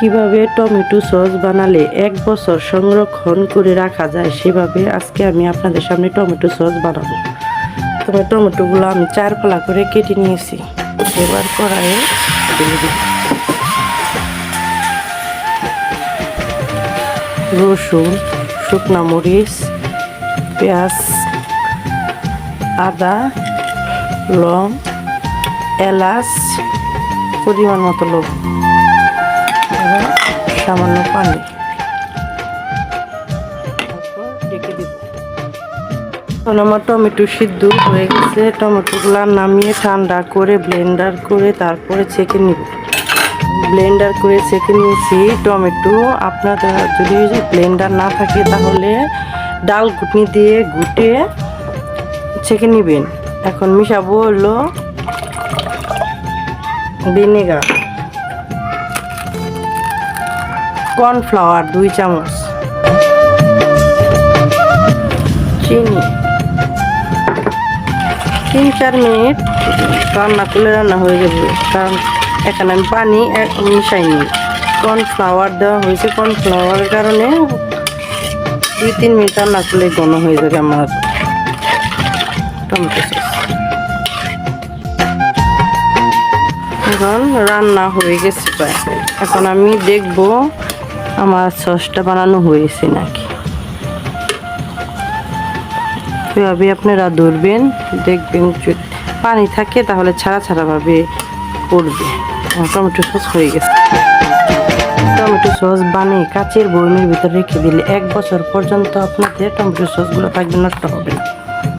কিভাবে tomato sauce বানালে 1 বছর সংরক্ষণ করে রাখা যায় সেভাবে আজকে আমি আপনাদের সামনে টমেটো সস বানাবো। তবে টমেটোগুলো আমি 4 ফালা করে কেটে নিয়েছি। এবার কড়াইয়ে দিয়ে দিই রসুন, শুকনা মরিচ, পেঁয়াজ, আদা, লং, এলাচ, পরিমাণ মতো লবণ, সামান্য পানি রেখে দিব। এখন আমার টমেটো সিদ্ধ হয়ে গেছে। টমেটোগুলো নামিয়ে ঠান্ডা করে ব্লেন্ডার করে তারপরে ছেঁকে নিব। ব্লেন্ডার করে ছেঁকে নিয়েছি টমেটো। আপনাদের যদি ব্লেন্ডার না থাকে তাহলে ডাল ঘুটনি দিয়ে ঘুটে ছেঁকে নেবেন। এখন মিশাবো হলো ভিনেগার, কর্নফ্লাওয়ার 2 চামচ, চিনি, 3-4 মিনিট রান্না করলে রান্না হয়ে যাবে, কারণ এখানে আমি পানি মিশাইনি। কর্নফ্লাওয়ার দেওয়া হয়েছে, কর্নফ্লাওয়ারের কারণে 2-3 মিনিট রান্না করলে ঘন হয়ে যাবে আমার টমেটো সস। এখন রান্না হয়ে গেছে প্রায়। এখন আমি দেখবো আমার সসটা বানানো হয়েছে নাকি। এভাবে আপনারা ধরবেন, দেখবেন যদি পানি থাকে তাহলে ছাড়া ছাড়া ভাবে করবে। টমেটো সস হয়ে গেছে। টমেটো সস বানিয়ে কাচের বয়মের ভিতরে রেখে দিলে 1 বছর পর্যন্ত আপনাদের টমেটো সসগুলো থাকবে, নষ্ট হবে না।